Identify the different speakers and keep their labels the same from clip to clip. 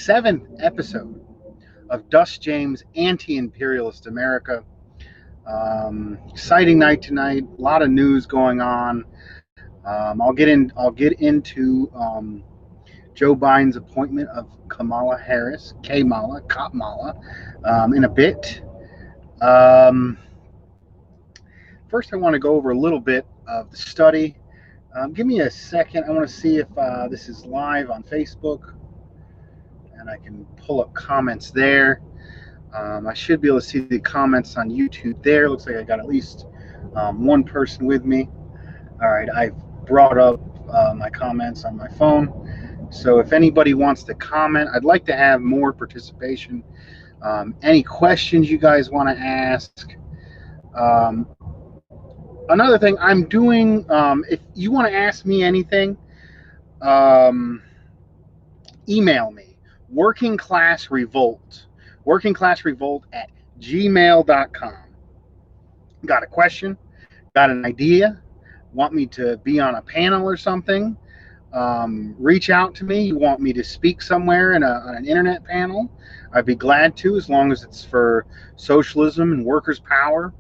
Speaker 1: 7th episode of Dust James Anti-Imperialist America. Exciting night tonight. A lot of news going on. I'll get into Joe Biden's appointment of Kamala Harris, Kamala, in a bit. First, I want to go over a little bit of the study. Give me a second. I want to see if this is live on Facebook, and I can pull up comments there. I should be able to see the comments on YouTube there. Looks like I got at least one person with me. All right, I've brought up my comments on my phone. So if anybody wants to comment, I'd like to have more participation. Any questions you guys want to ask? Another thing I'm doing, if you want to ask me anything, email me, workingclassrevolt at gmail.com. Got a question? Got an idea? Want me to be on a panel or something? Reach out to me. You want me to speak somewhere on an internet panel? I'd be glad to, as long as it's for socialism and workers' power.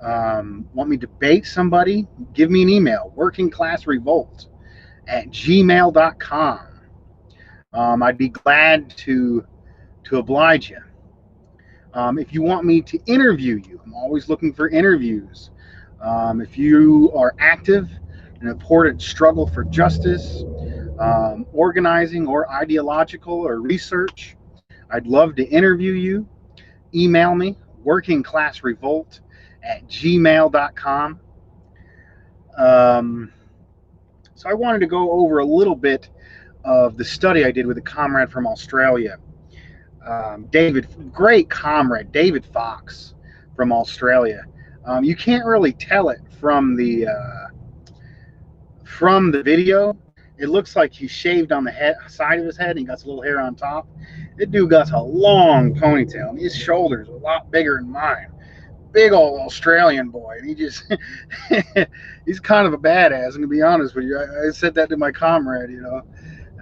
Speaker 1: Want me to debate somebody? Give me an email, workingclassrevolt at gmail.com. I'd be glad to oblige you. If you want me to interview you, I'm always looking for interviews. If you are active in an important struggle for justice, organizing or ideological or research, I'd love to interview you. Email me, workingclassrevolt at gmail.com. So I wanted to go over a little bit of the study I did with a comrade from Australia. Great comrade, David Fox from Australia. You can't really tell it from the video. It looks like he shaved on the side of his head and he got a little hair on top. That dude got a long ponytail, and his shoulders are a lot bigger than mine. Big old Australian boy, and he just he's kind of a badass. And to be honest with you, I said that to my comrade, And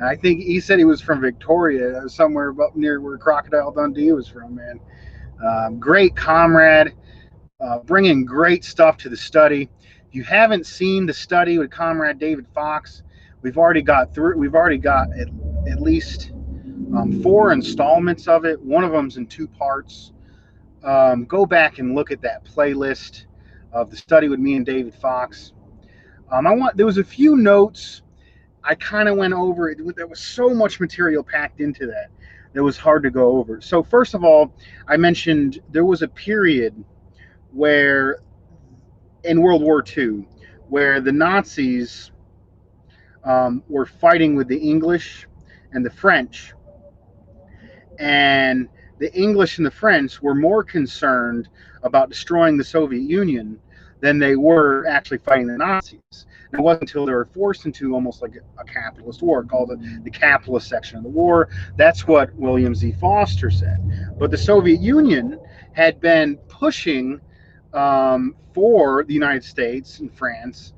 Speaker 1: I think he said he was from Victoria, somewhere up near where Crocodile Dundee was from, man. Great comrade, bringing great stuff to the study. If you haven't seen the study with Comrade David Fox, we've already got at least 4 installments of it. One of them's in 2 parts. Go back and look at that playlist of the study with me and David Fox. There was a few notes I kind of went over it. There was so much material packed into that. It was hard to go over. So first of all, I mentioned there was a period where, in World War II, where the Nazis were fighting with the English and the French. And the English and the French were more concerned about destroying the Soviet Union than they were actually fighting the Nazis. And it wasn't until they were forced into almost like a capitalist war, called the capitalist section of the war. That's what William Z. Foster said. But the Soviet Union had been pushing for the United States and France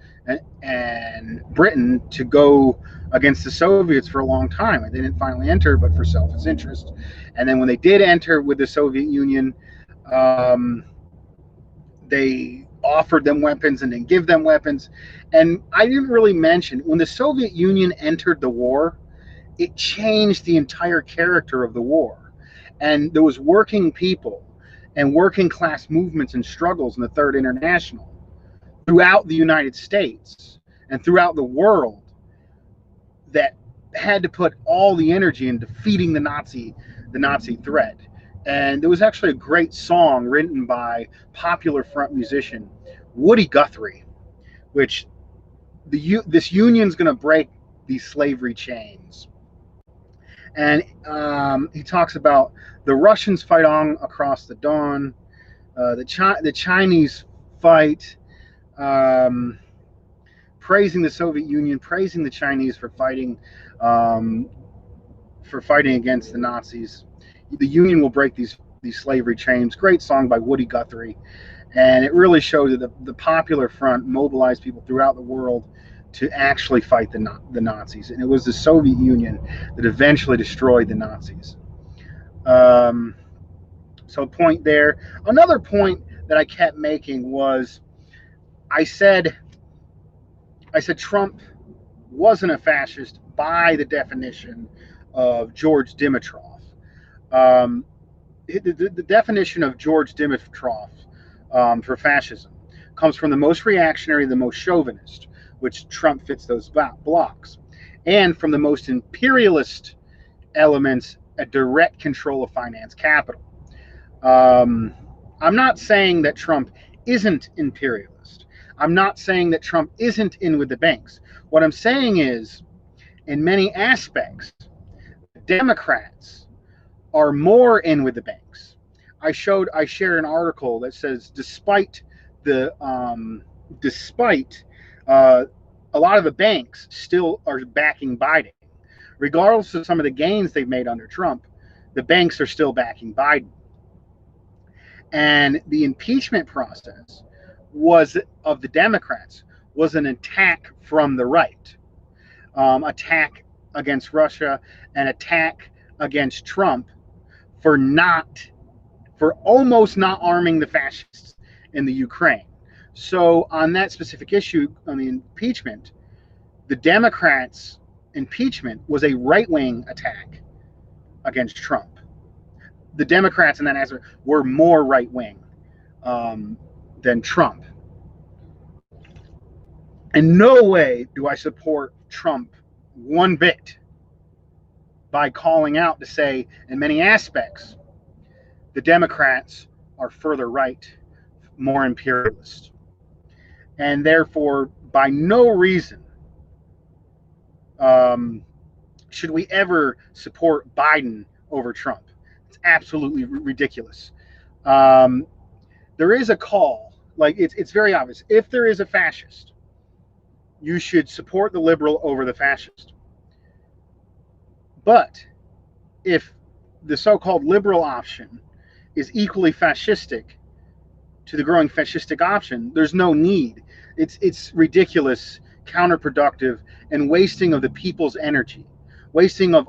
Speaker 1: and Britain to go against the Soviets for a long time. And they didn't finally enter, but for selfish interest. And then when they did enter with the Soviet Union, they offered them weapons and didn't give them weapons. And I didn't really mention, when the Soviet Union entered the war, it changed the entire character of the war. And there was working people and working class movements and struggles in the Third International throughout the United States and throughout the world that had to put all the energy in defeating the Nazi threat. And there was actually a great song written by popular front musician Woody Guthrie, which this union's going to break these slavery chains. And he talks about the Russians fight on across the dawn, the Chinese fight, praising the Soviet Union, praising the Chinese for fighting against the Nazis. The Union will break these slavery chains. Great song by Woody Guthrie. And it really showed that the Popular Front mobilized people throughout the world to actually fight the Nazis, and it was the Soviet Union that eventually destroyed the Nazis. So a point there. Another point that I kept making was I said Trump wasn't a fascist by the definition of George Dimitrov. Um, the definition of George Dimitrov for fascism comes from the most reactionary, the most chauvinist, which Trump fits those blocks, and from the most imperialist elements, a direct control of finance capital. I'm not saying that Trump isn't imperialist. I'm not saying that Trump isn't in with the banks. What I'm saying is, in many aspects, Democrats are more in with the banks. I shared an article that says despite a lot of the banks still are backing Biden, regardless of some of the gains they've made under Trump, the banks are still backing Biden. And the impeachment process of the Democrats was an attack from the right, attack against Russia, an attack against Trump for almost not arming the fascists in the Ukraine. So on that specific issue, on the impeachment, the Democrats' impeachment was a right-wing attack against Trump. The Democrats in that answer were more right-wing than Trump. In no way do I support Trump one bit by calling out to say, in many aspects, the Democrats are further right, more imperialist. And therefore, by no reason should we ever support Biden over Trump. It's absolutely ridiculous. There is a call, like it's very obvious. If there is a fascist, you should support the liberal over the fascist. But if the so-called liberal option is equally fascistic to the growing fascistic option, there's no need. It's ridiculous, counterproductive, and wasting of the people's energy, wasting of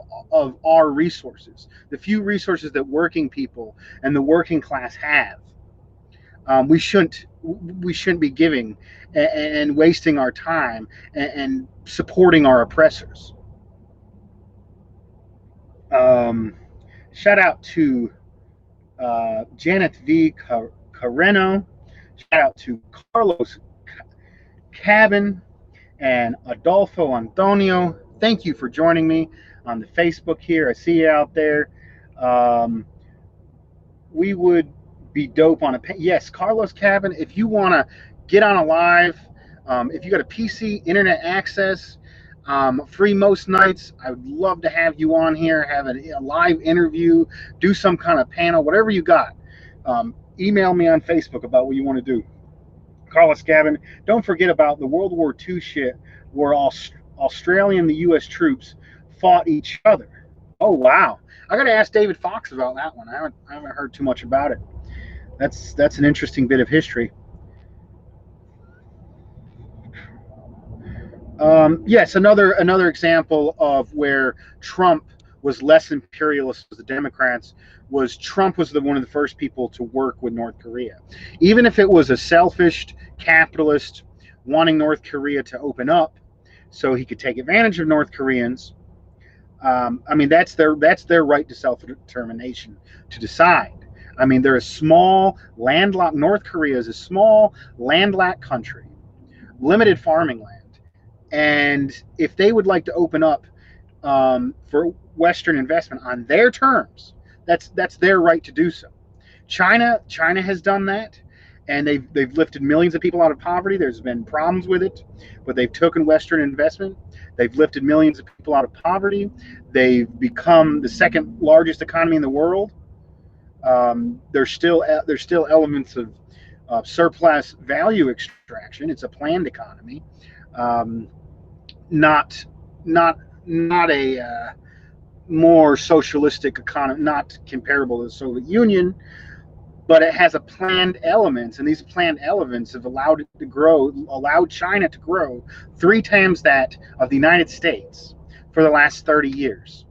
Speaker 1: our resources, the few resources that working people and the working class have. We shouldn't be giving and wasting our time and supporting our oppressors. Shout out to Janet V. Carreno. Shout out to Carlos Cabin and Adolfo Antonio. Thank you for joining me on the Facebook here. I see you out there. We would be dope on yes, Carlos Cabin, if you want to get on a live, if you got a PC, internet access, free most nights, I would love to have you on here, have a live interview, do some kind of panel, whatever you got. Email me on Facebook about what you want to do. Carlos Cabin, don't forget about the World War II shit where Australian, the U.S. troops fought each other. Oh, wow. I got to ask David Fox about that one. I haven't heard too much about it. That's an interesting bit of history. Yes, another example of where Trump was less imperialist as the Democrats was Trump was one of the first people to work with North Korea. Even if it was a selfish capitalist wanting North Korea to open up so he could take advantage of North Koreans, I mean, that's their right to self-determination to decide. I mean, they're a small landlocked, North Korea is a small landlocked country, limited farming land. And if they would like to open up for Western investment on their terms, that's their right to do so. China has done that, and they've lifted millions of people out of poverty. There's been problems with it, but they've taken Western investment. They've lifted millions of people out of poverty. They've become the second largest economy in the world. There's still elements of surplus value extraction. It's a planned economy, not a more socialistic economy, not comparable to the Soviet Union, but it has a planned elements, and these planned elements have allowed it to grow, allowed China to grow 3 times that of the United States for the last 30 years.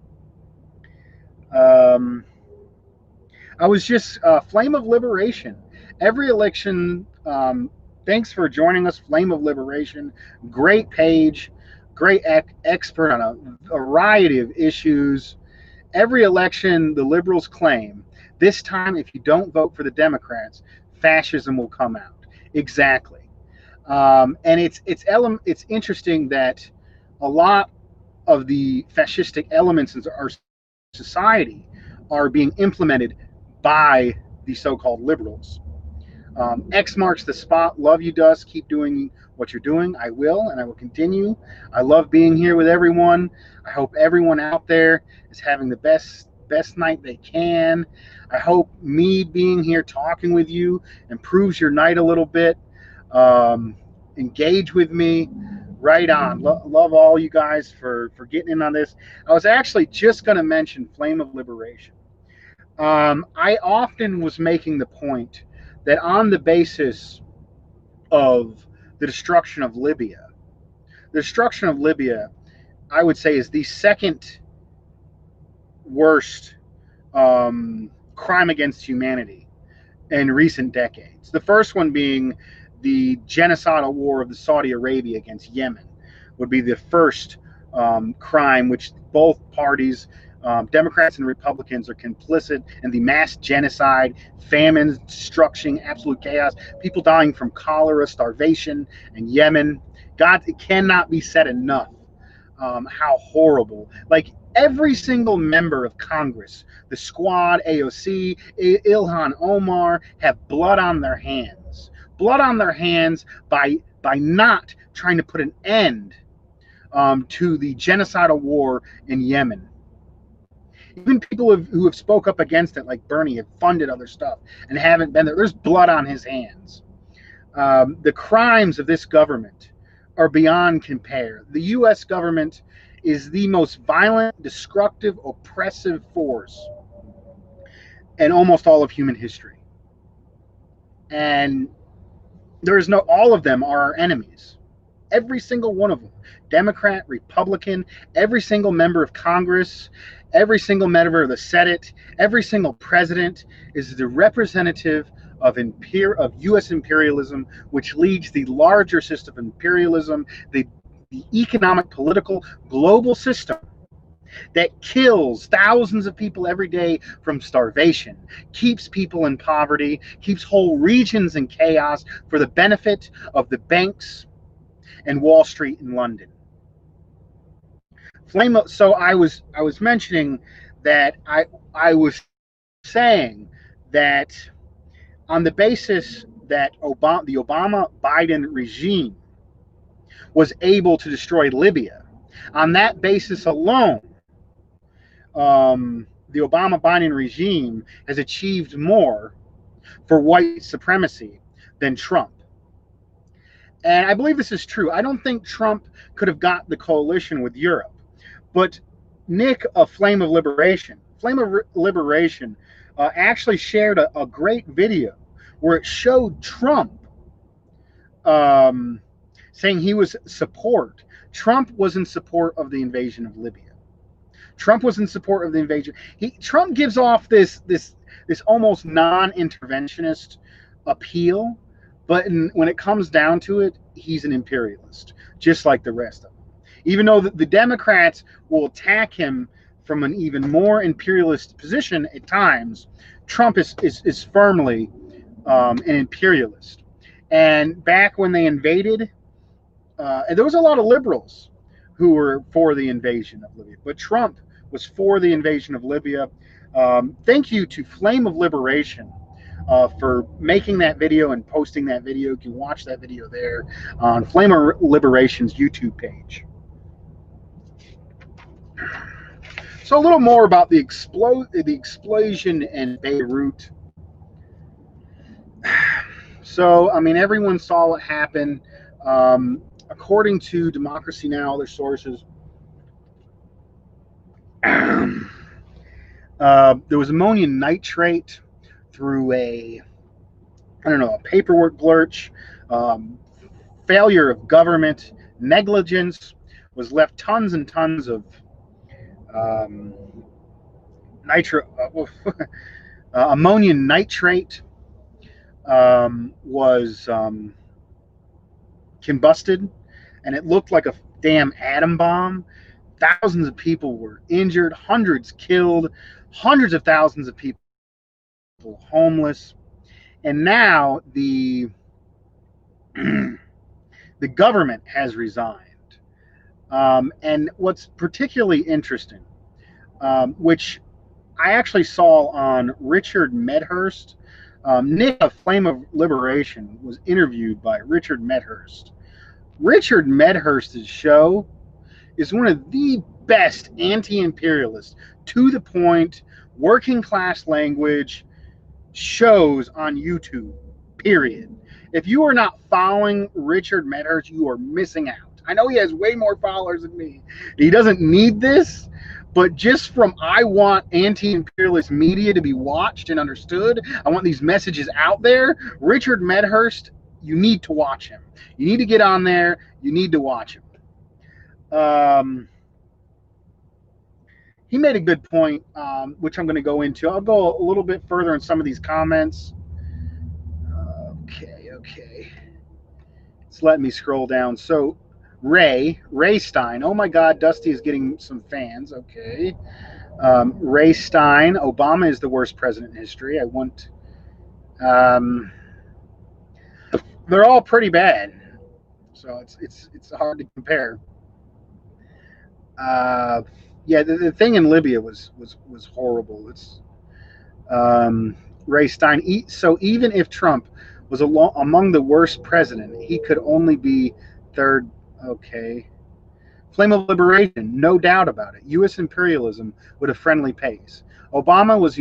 Speaker 1: Um, I was just Flame of Liberation. Every election. Thanks for joining us, Flame of Liberation. Great page, great expert on a variety of issues. Every election, the liberals claim this time, if you don't vote for the Democrats, fascism will come out. Exactly, and it's interesting that a lot of the fascistic elements in our society are being implemented by the so-called liberals. X marks the spot. Love you, Dust. Keep doing what you're doing. I will, and I will continue. I love being here with everyone. I hope everyone out there is having the best night they can. I hope me being here talking with you improves your night a little bit. Engage with me. Right on. Love all you guys for getting in on this. I was actually just going to mention Flame of Liberation. I often was making the point that on the basis of the destruction of Libya, I would say is the second worst crime against humanity in recent decades. The first one being the genocidal war of the Saudi Arabia against Yemen would be the first crime which both parties, Democrats and Republicans, are complicit in the mass genocide, famine, destruction, absolute chaos, people dying from cholera, starvation in Yemen. God, it cannot be said enough how horrible. Like every single member of Congress, the Squad, AOC, Ilhan Omar, have blood on their hands. Blood on their hands by not trying to put an end to the genocidal war in Yemen. Even people who have spoke up against it, like Bernie, have funded other stuff and haven't been there. There's blood on his hands. The crimes of this government are beyond compare. The U.S. government is the most violent, destructive, oppressive force in almost all of human history. And there's no, all of them are our enemies. Every single one of them. Democrat, Republican, every single member of Congress, every single member of the Senate, every single president is the representative of U.S. imperialism, which leads the larger system of imperialism, the economic, political, global system that kills thousands of people every day from starvation, keeps people in poverty, keeps whole regions in chaos for the benefit of the banks and Wall Street in London. So I was mentioning that I was saying that on the basis that the Obama Biden regime was able to destroy Libya, on that basis alone, the Obama Biden regime has achieved more for white supremacy than Trump. And I believe this is true. I don't think Trump could have got the coalition with Europe. But Nick of Flame of Liberation, actually shared a great video where it showed Trump saying he was support. Trump was in support of the invasion of Libya. Trump was in support of the invasion. Trump gives off this almost non-interventionist appeal, but when it comes down to it, he's an imperialist, just like the rest of them. Even though the Democrats will attack him from an even more imperialist position at times, Trump is firmly an imperialist. And back when they invaded, and there was a lot of liberals who were for the invasion of Libya, but Trump was for the invasion of Libya. Thank you to Flame of Liberation for making that video and posting that video. You can watch that video there on Flame of Liberation's YouTube page. So a little more about the explosion in Beirut. So, I mean, everyone saw what happened. According to Democracy Now!, other sources, there was ammonium nitrate through a paperwork glitch, um, failure of government, negligence, was left tons and tons of um, ammonium nitrate was combusted, and it looked like a damn atom bomb. Thousands of people were injured, hundreds killed, hundreds of thousands of people homeless. And now the government has resigned. And what's particularly interesting, which I actually saw on Richard Medhurst. Nick of Flame of Liberation was interviewed by Richard Medhurst. Richard Medhurst's show is one of the best anti-imperialist, to the point, working class language shows on YouTube, period. If you are not following Richard Medhurst, you are missing out. I know he has way more followers than me. He doesn't need this, but just from, I want anti-imperialist media to be watched and understood. I want these messages out there. Richard Medhurst, you need to watch him. You need to get on there. You need to watch him. He made a good point, which I'm going to go into. I'll go a little bit further in some of these comments. Okay. It's letting me scroll down. So Ray Stein. Oh my God, Dusty is getting some fans. Okay. Ray Stein. Obama is the worst president in history. They're all pretty bad. So it's hard to compare. Yeah, the thing in Libya was horrible. It's Ray Stein. So even if Trump was among the worst president, he could only be third. Okay. Flame of Liberation, no doubt about it. U.S. imperialism with a friendly pace. Obama was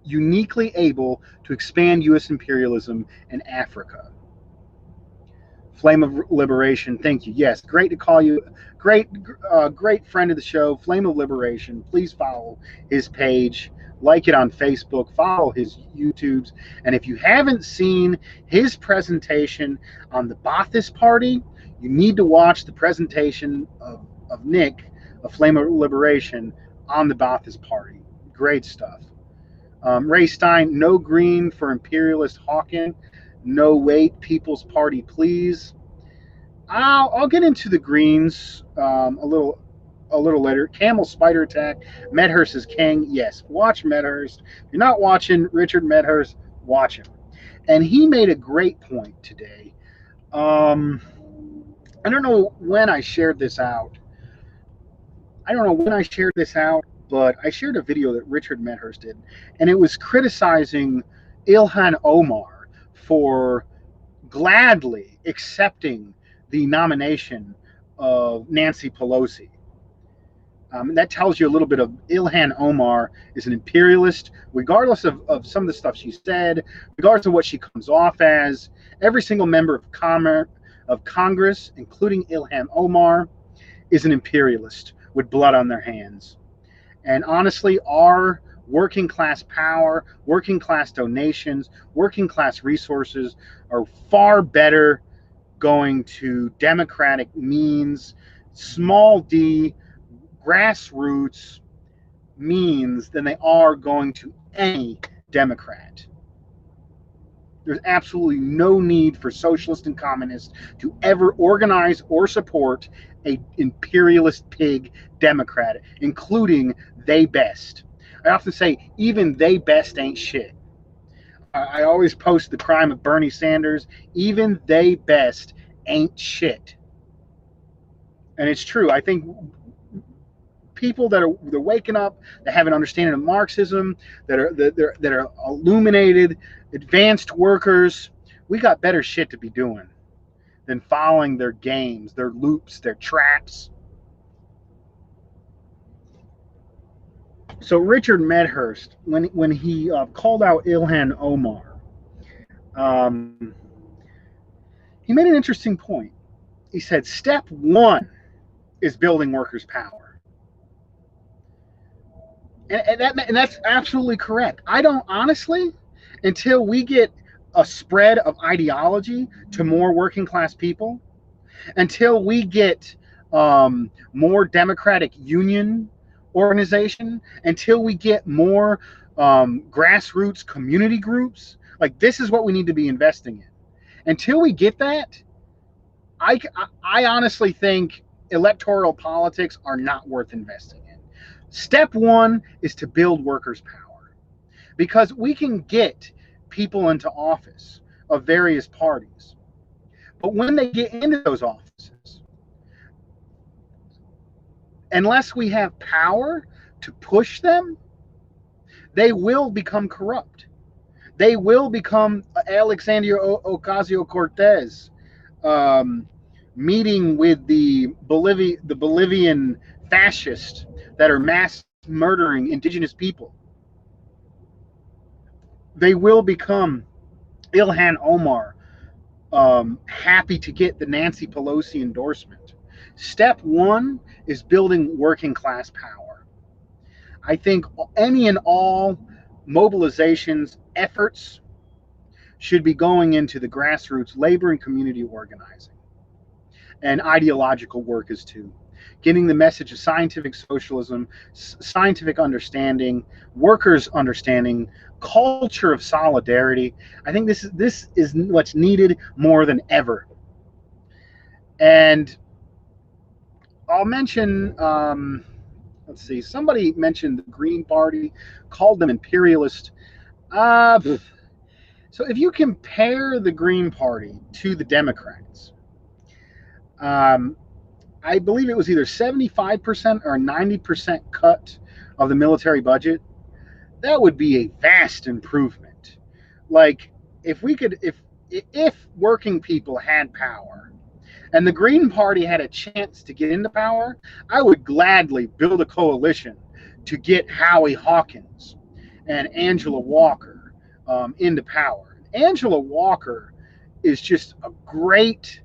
Speaker 1: uniquely able to expand U.S. imperialism in Africa. Flame of Liberation, thank you. Yes, great to call you. Great friend of the show, Flame of Liberation. Please follow his page, like it on Facebook, follow his YouTubes. And if you haven't seen his presentation on the Ba'athist Party, you need to watch the presentation of Nick, of Flame of Liberation, on the Ba'athist Party. Great stuff. Ray Stein, no green for imperialist hawking. No wait, People's Party, please. I'll get into the greens a little later. Camel Spider Attack. Medhurst is king. Yes, watch Medhurst. If you're not watching Richard Medhurst, watch him. And he made a great point today. I don't know when I shared this out. But I shared a video that Richard Medhurst did, and it was criticizing Ilhan Omar for gladly accepting the nomination of Nancy Pelosi. That tells you a little bit of Ilhan Omar is an imperialist, regardless of some of the stuff she said, regardless of what she comes off as. Every single member of Congress, including Ilhan Omar, is an imperialist with blood on their hands. And honestly, our working class power, working class donations, working class resources are far better going to democratic means, small d, grassroots means, than they are going to any Democrat. There's absolutely no need for socialists and communists to ever organize or support a imperialist pig Democrat, including they best. I often say even they best ain't shit. I always post the crime of Bernie Sanders. Even they best ain't shit. And it's true. I think people they're waking up, that have an understanding of Marxism, that are illuminated, advanced workers, we got better shit to be doing than following their games, their loops, their traps. So Richard Medhurst, when he called out Ilhan Omar, he made an interesting point. He said, step one is building workers' power. And that's absolutely correct. I don't, honestly, until we get a spread of ideology to more working class people, until we get more democratic union organization, until we get more grassroots community groups. Like, this is what we need to be investing in. Until we get that, I, I honestly think electoral politics are not worth investing in. Step one is to build workers' power, because we can get people into office of various parties. But when they get into those offices, unless we have power to push them, they will become corrupt. They will become Alexandria Ocasio Cortez meeting with the Bolivian fascists that are mass murdering indigenous people. They will become Ilhan Omar, happy to get the Nancy Pelosi endorsement. Step one is building working class power. I think any and all mobilizations, efforts should be going into the grassroots labor and community organizing. And ideological work is too. Getting the message of scientific socialism, scientific understanding, workers' understanding, culture of solidarity. I think this is what's needed more than ever. And I'll mention, let's see, somebody mentioned the Green Party, called them imperialist. So if you compare the Green Party to the Democrats, I believe it was either 75% or 90% cut of the military budget. That would be a vast improvement. Like, if working people had power and the Green Party had a chance to get into power, I would gladly build a coalition to get Howie Hawkins and Angela Walker into power. Angela Walker is just a great,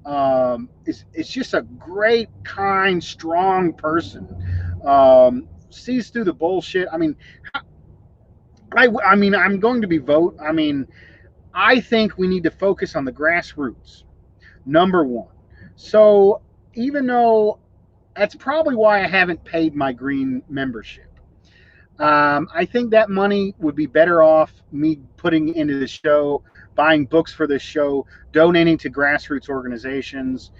Speaker 1: it's just a great, kind, strong person. Sees through the bullshit. I mean, I'm going to be vote. I mean, I think we need to focus on the grassroots, number one. So even though that's probably why I haven't paid my green membership, I think that money would be better off me putting into the show, buying books for this show, donating to grassroots organizations.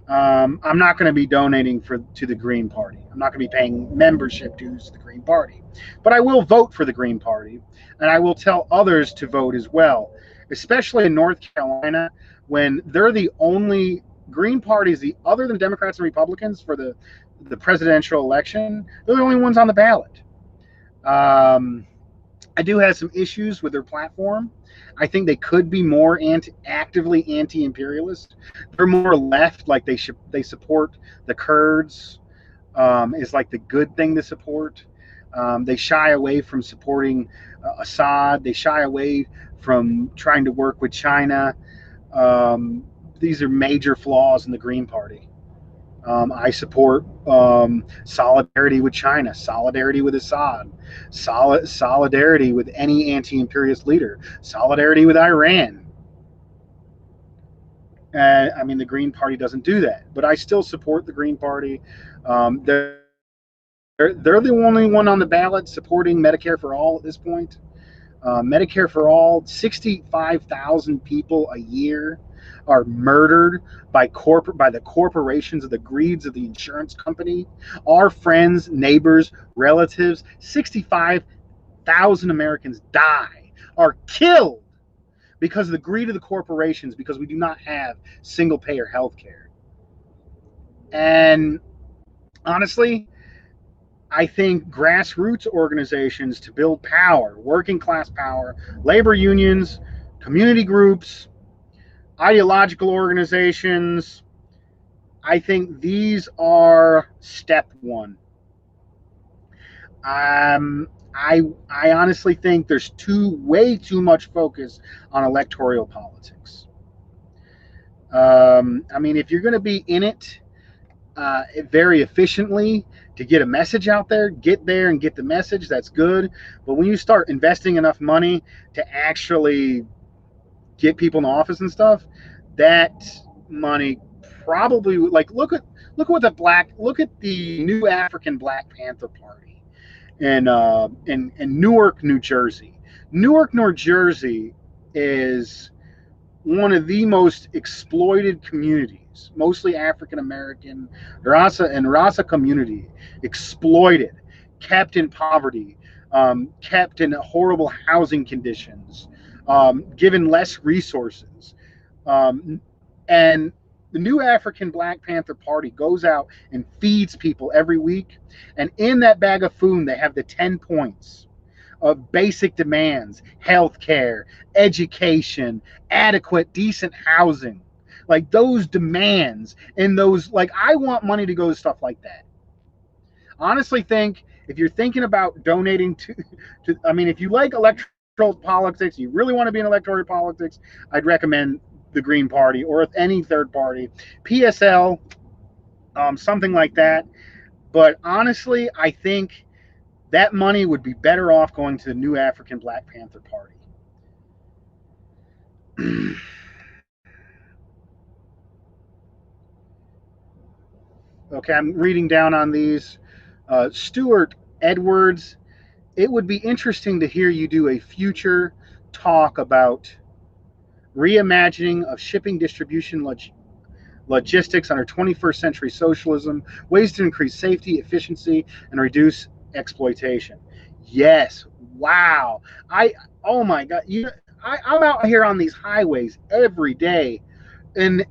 Speaker 1: I'm not going to be donating to the Green Party. I'm not going to be paying membership dues to the Green Party. But I will vote for the Green Party, and I will tell others to vote as well, especially in North Carolina, when they're the only Green Parties, other than Democrats and Republicans, for the presidential election. They're the only ones on the ballot. I do have some issues with their platform. I think they could be more actively anti-imperialist. They're more left, like they support the Kurds, is like the good thing to support. They shy away from supporting Assad. They shy away from trying to work with China. These are major flaws in the Green Party. I support solidarity with China, solidarity with Assad, solidarity with any anti-imperialist leader, solidarity with Iran. I mean, the Green Party doesn't do that, but I still support the Green Party. They're the only one on the ballot supporting Medicare for all at this point. Medicare for all, 65,000 people a year are murdered by the corporations of the greeds of the insurance company. Our friends, neighbors, relatives, 65,000 Americans are killed because of the greed of the corporations, because we do not have single payer health care. And honestly, I think grassroots organizations to build power, working class power, labor unions, community groups, ideological organizations, I think these are step one. I honestly think there's way too much focus on electoral politics. I mean, if you're going to be in it, very efficiently to get a message out there, get there and get the message. That's good. But when you start investing enough money to actually get people in the office and stuff, that money probably like look at the new African Black Panther Party in Newark, New Jersey. Newark, New Jersey is one of the most exploited communities, mostly African American Rasa community, exploited, kept in poverty, kept in horrible housing conditions, given less resources. And the new African Black Panther Party goes out and feeds people every week. And in that bag of food, they have the 10 points of basic demands: health care, education, adequate, decent housing. Like those demands and those, like, I want money to go to stuff like that. Honestly, think if you're thinking about donating I mean, if you like electoral politics, you really want to be in electoral politics, I'd recommend the Green Party or any third party, PSL, something like that. But honestly, I think that money would be better off going to the new African Black Panther Party. Okay, I'm reading down on these. Stuart Edwards, it would be interesting to hear you do a future talk about reimagining of shipping distribution logistics under 21st century socialism, ways to increase safety, efficiency, and reduce exploitation. Yes, wow. Oh my God, I'm out here on these highways every day, and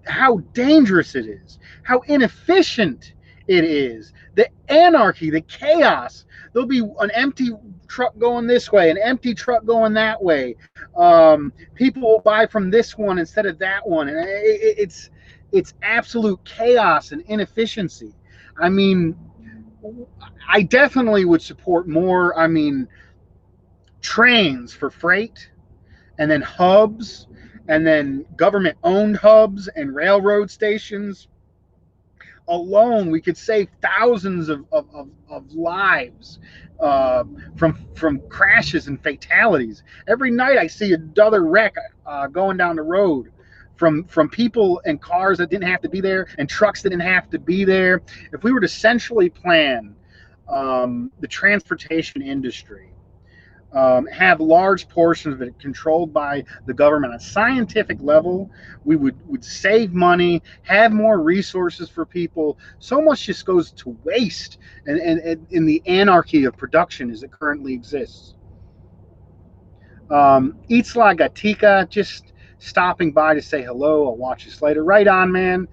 Speaker 1: how dangerous it is, how inefficient it is, the anarchy, the chaos. There'll be an empty truck going this way, an empty truck going that way. People will buy from this one instead of that one, and it's absolute chaos and inefficiency. I mean, I definitely would support more. I mean, trains for freight, and then hubs, and then government owned hubs and railroad stations. Alone, we could save thousands of lives from crashes and fatalities. Every night I see another wreck going down the road from people and cars that didn't have to be there and trucks that didn't have to be there. If we were to centrally plan the transportation industry, have large portions of it controlled by the government on a scientific level, we would save money, have more resources for people. So much just goes to waste and in the anarchy of production as it currently exists. Itzla Gatika, just stopping by to say hello. I'll watch this later. Right on, man.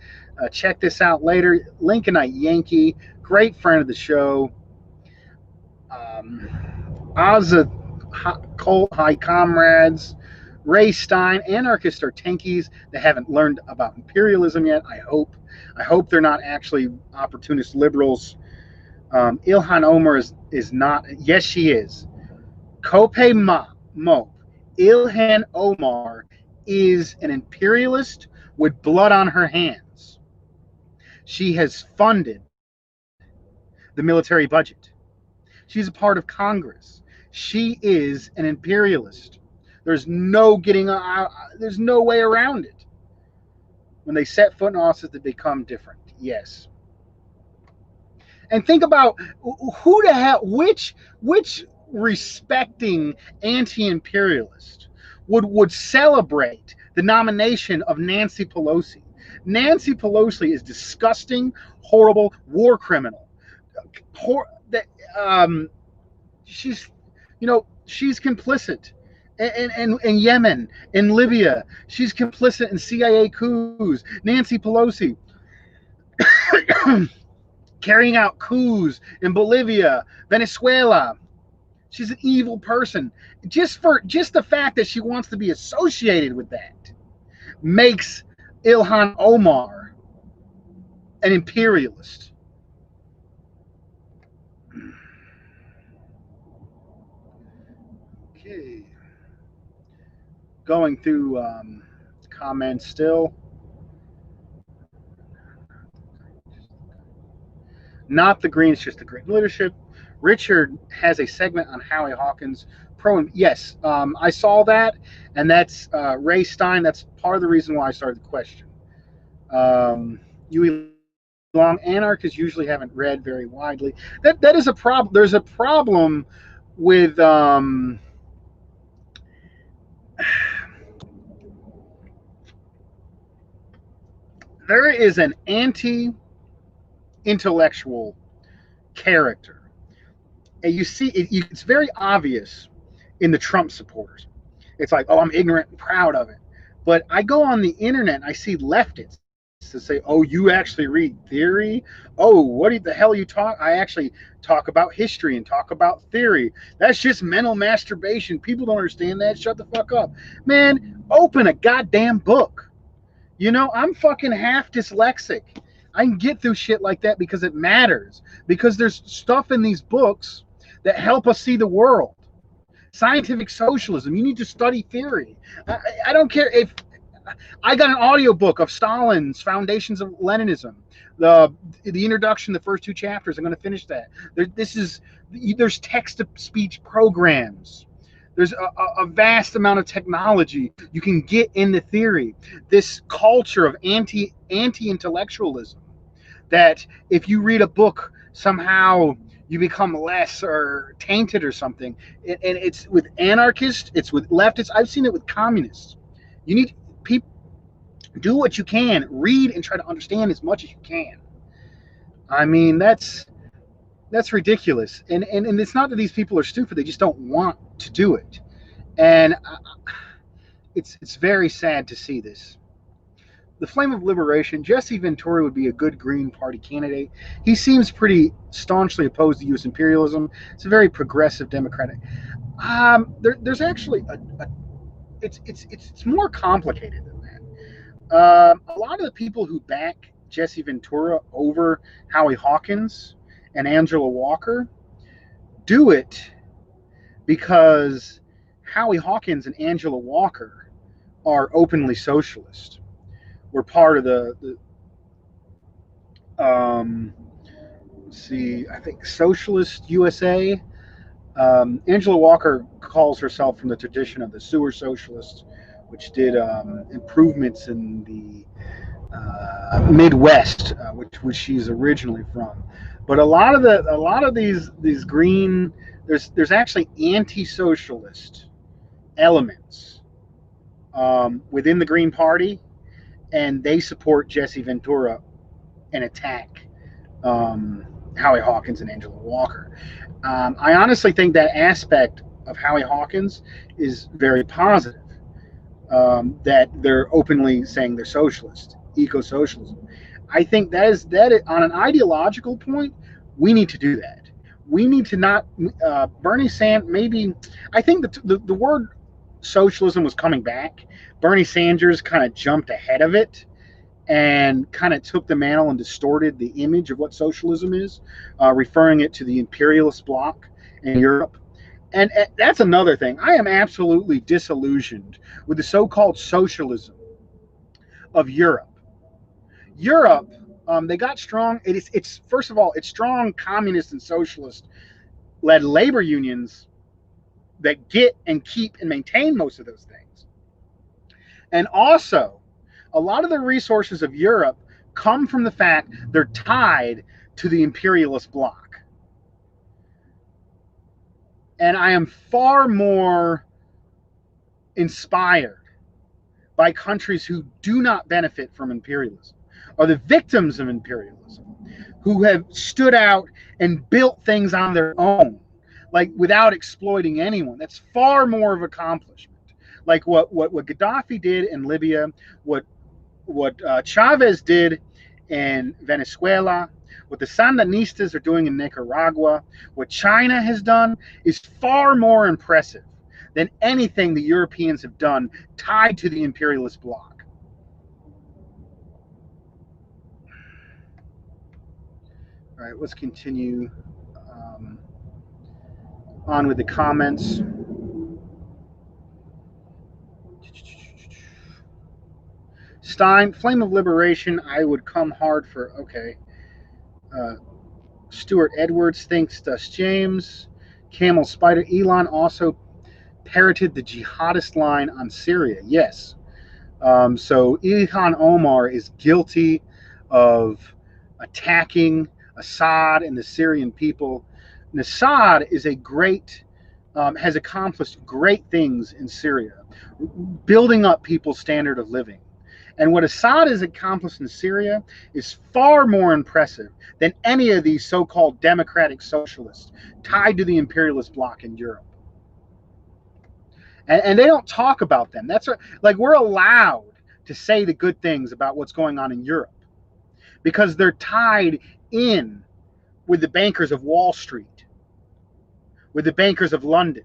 Speaker 1: Check this out later. Lincolnite Yankee, great friend of the show. Ozza Colt High Comrades, Ray Stein, anarchists are tankies that haven't learned about imperialism yet. I hope. I hope they're not actually opportunist liberals. Ilhan Omar is not. Yes, she is. Kope Mo. Ilhan Omar is an imperialist with blood on her hands. She has funded the military budget. She's a part of Congress. She is an imperialist. There's no getting there's no way around it. When they set foot in office, they become different. Yes. And think about who the hell, which respecting anti-imperialist would celebrate the nomination of Nancy Pelosi. Nancy Pelosi is disgusting, horrible war criminal. Hor- that she's, she's complicit in Yemen, in Libya. She's complicit in CIA coups. Nancy Pelosi carrying out coups in Bolivia, Venezuela. She's an evil person. Just the fact that she wants to be associated with that makes Ilhan Omar an imperialist. Okay. Going through comments still. not the green. It's just the green leadership. Richard has a segment on Howie Hawkins pro. Yes, I saw that, and that's Ray Stein. That's part of the reason why I started the question. Huey Long, anarchists usually haven't read very widely. That is a problem. There's a problem with there is an anti-intellectual character, and you see it's very obvious in the Trump supporters. It's like, oh, I'm ignorant and proud of it. But I go on the internet and I see leftists to say, oh, you actually read theory? Oh, the hell are you talk? I actually talk about history and talk about theory. That's just mental masturbation. People don't understand that. Shut the fuck up. Man, open a goddamn book. I'm fucking half dyslexic. I can get through shit like that because it matters. Because there's stuff in these books that help us see the world. Scientific socialism. You need to study theory. I don't care if I got an audiobook of Stalin's Foundations of Leninism. The introduction, the first two chapters. I'm going to finish that. There's text-to-speech programs. There's a vast amount of technology you can get in the theory. This culture of anti-intellectualism, that if you read a book, somehow you become less or tainted or something. And it's with anarchists, it's with leftists. I've seen it with communists. You need people do what you can, read and try to understand as much as you can. I mean, that's ridiculous. And it's not that these people are stupid; they just don't want to do it. And it's very sad to see this. The Flame of Liberation, Jesse Ventura would be a good Green Party candidate. He seems pretty staunchly opposed to U.S. imperialism. It's a very progressive Democratic. There's actually it's more complicated than that. A lot of the people who back Jesse Ventura over Howie Hawkins and Angela Walker do it because Howie Hawkins and Angela Walker are openly socialist. We're part of the I think Socialist USA. Angela Walker calls herself from the tradition of the sewer socialists, which did improvements in the Midwest, which she's originally from. But a lot of these green, there's actually anti-socialist elements within the Green Party, and they support Jesse Ventura and attack Howie Hawkins and Angela Walker. I honestly think that aspect of Howie Hawkins is very positive. That they're openly saying they're socialist, eco-socialism. I think that on an ideological point, we need to do that. We need to not Bernie Sanders. Maybe I think the word socialism was coming back. Bernie Sanders kind of jumped ahead of it and kind of took the mantle and distorted the image of what socialism is, referring it to the imperialist bloc in Europe. And that's another thing. I am absolutely disillusioned with the so-called socialism of Europe. Europe, they got strong. It's first of all, it's strong communist and socialist-led labor unions that get and keep and maintain most of those things. And also, a lot of the resources of Europe come from the fact they're tied to the imperialist bloc. And I am far more inspired by countries who do not benefit from imperialism, are the victims of imperialism, who have stood out and built things on their own, like without exploiting anyone. That's far more of an accomplishment. Like what Gaddafi did in Libya, what Chavez did in Venezuela, what the Sandinistas are doing in Nicaragua, what China has done is far more impressive than anything the Europeans have done tied to the imperialist bloc. All right, let's continue on with the comments. Stein, Flame of Liberation, I would come hard for, okay. Stuart Edwards thinks thus James. Camel Spider. Elon also parroted the jihadist line on Syria. Yes. So Ilhan Omar is guilty of attacking Assad and the Syrian people. And Assad is a great, has accomplished great things in Syria, building up people's standard of living. And what Assad has accomplished in Syria is far more impressive than any of these so-called democratic socialists tied to the imperialist bloc in Europe. And they don't talk about them. That's what, like, we're allowed to say the good things about what's going on in Europe because they're tied in with the bankers of Wall Street, with the bankers of London.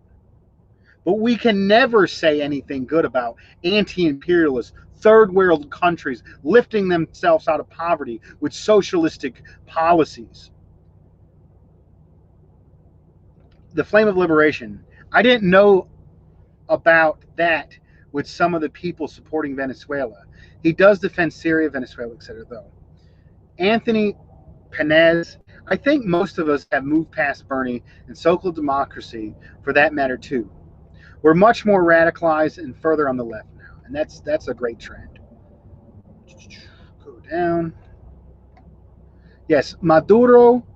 Speaker 1: But we can never say anything good about anti-imperialist third world countries lifting themselves out of poverty with socialistic policies. The Flame of Liberation. I didn't know about that with some of the people supporting Venezuela. He does defend Syria, Venezuela, etc. though. Anthony Penez, I think most of us have moved past Bernie and social democracy for that matter too. We're much more radicalized and further on the left now, and that's a great trend. Go down. Yes, Maduro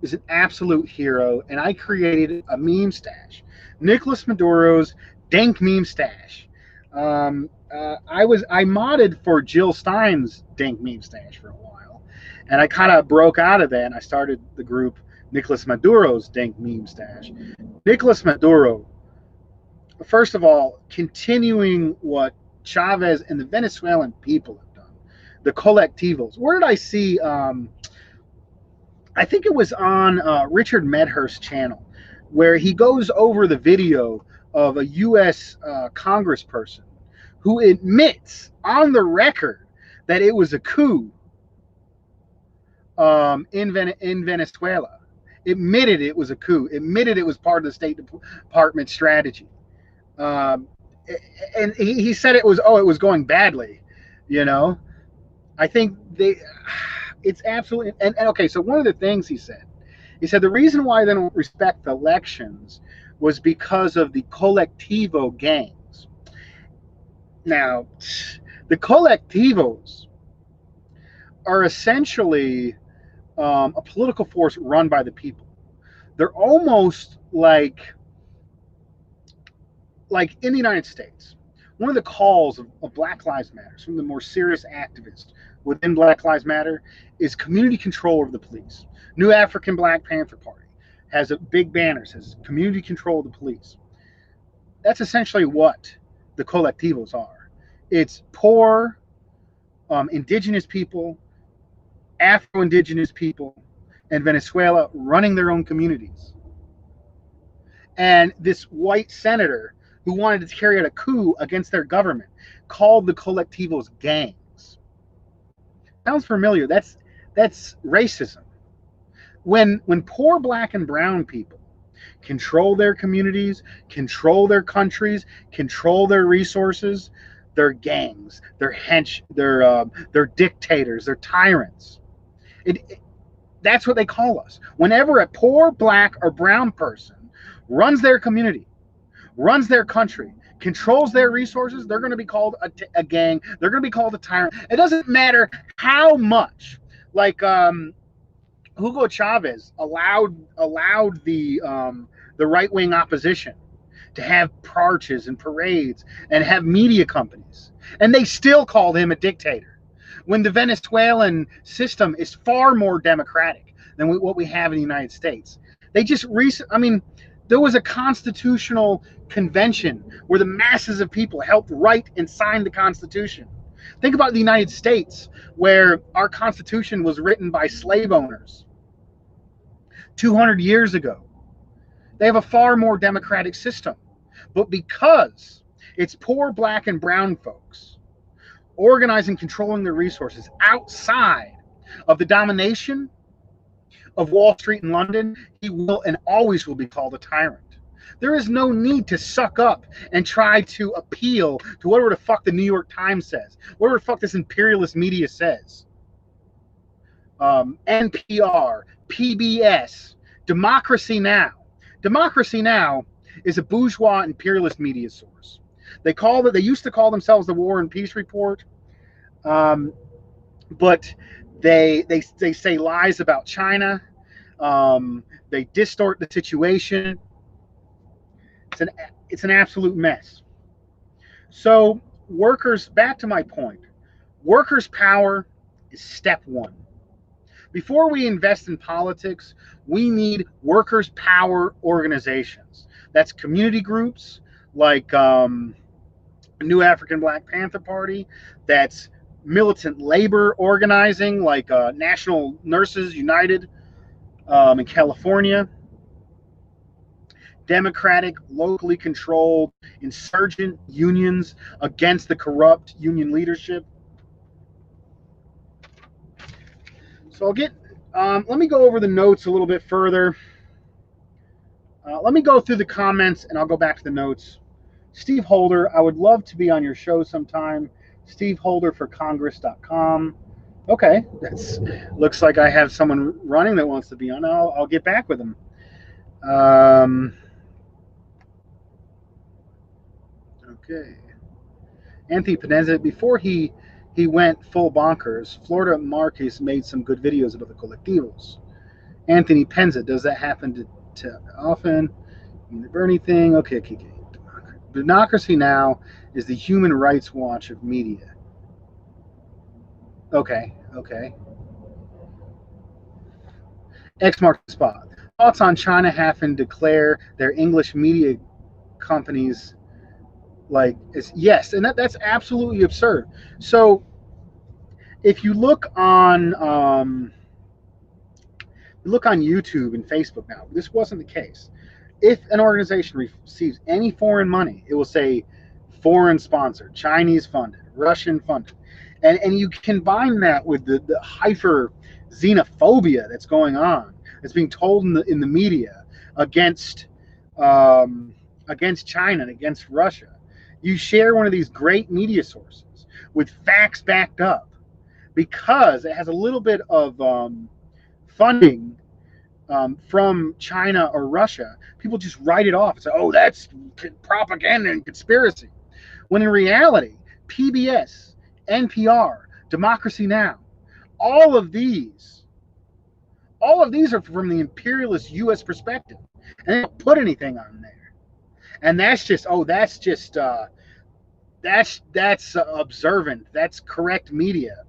Speaker 1: is an absolute hero, and I created a meme stash. Nicolas Maduro's dank meme stash. I modded for Jill Stein's dank meme stash for a while, and I kind of broke out of that, and I started the group Nicolas Maduro's dank meme stash. Nicolas Maduro, first of all, continuing what Chavez and the Venezuelan people have done, the colectivos. Where did I see? I think it was on Richard Medhurst's channel, where he goes over the video of a U.S. Congressperson who admits on the record that it was a coup in Venezuela. Admitted it was a coup. Admitted it was part of the State Department strategy. And he said it was going badly, you know. I think it's absolutely and okay. So one of the things he said the reason why they don't respect the elections was because of the colectivo gangs. Now, the colectivos are essentially a political force run by the people. They're almost like in the United States, one of the calls of Black Lives Matter, some of the more serious activists within Black Lives Matter, is community control over the police. New African Black Panther Party has a big banner, says community control of the police. That's essentially what the colectivos are. It's poor, indigenous people, Afro-indigenous people, and Venezuela running their own communities. And this white senator who wanted to carry out a coup against their government called the colectivos gangs. Sounds familiar. That's racism. When poor Black and brown people control their communities, control their countries, control their resources, they're gangs, they're they're dictators, they're tyrants. That's what they call us. Whenever a poor Black or brown person runs their community, runs their country, controls their resources, they're going to be called a gang. They're going to be called a tyrant. It doesn't matter how much. Like Hugo Chavez allowed the right-wing opposition to have marches and parades and have media companies, and they still called him a dictator. When the Venezuelan system is far more democratic than what we have in the United States. They just there was a constitutional convention where the masses of people helped write and sign the Constitution. Think about the United States, where our Constitution was written by slave owners 200 years ago. They have a far more democratic system. But because it's poor Black and brown folks organizing, controlling their resources outside of the domination of Wall Street and London, he will and always will be called a tyrant. There is no need to suck up and try to appeal to whatever the fuck the New York Times says, whatever the fuck this imperialist media says. NPR, PBS, Democracy Now. Democracy Now is a bourgeois imperialist media source. They used to call themselves the War and Peace Report, but they say lies about China. They distort the situation. It's an absolute mess. So workers, back to my point, workers' power is step one. Before we invest in politics, we need workers' power organizations. That's community groups like New African Black Panther Party. That's militant labor organizing like National Nurses United in California. Democratic, locally controlled insurgent unions against the corrupt union leadership. So let me go over the notes a little bit further. Let me go through the comments and I'll go back to the notes. Steve Holder, I would love to be on your show sometime. Steve Holder for Congress.com. Okay, looks like I have someone running that wants to be on. I'll get back with them. Okay. Anthony Peneza, before he went full bonkers, Florida Marcus made some good videos about the collectivos. Anthony Penza, does that happen to often? The Bernie thing, okay. Democracy Now is the Human Rights Watch of media. Okay. X marks the spot. Thoughts on China having to declare their English media companies yes, and that's absolutely absurd. So if you look on YouTube and Facebook now, this wasn't the case. If an organization receives any foreign money, it will say foreign sponsored, Chinese funded, Russian funded. And you combine that with the hyper xenophobia that's going on, that's being told in the media against China and against Russia. You share one of these great media sources with facts backed up because it has a little bit of funding from China or Russia. People just write it off and say, oh, that's propaganda and conspiracy. When in reality, PBS, NPR, Democracy Now, all of these are from the imperialist U.S. perspective. And they don't put anything on there. And that's observant. That's correct media.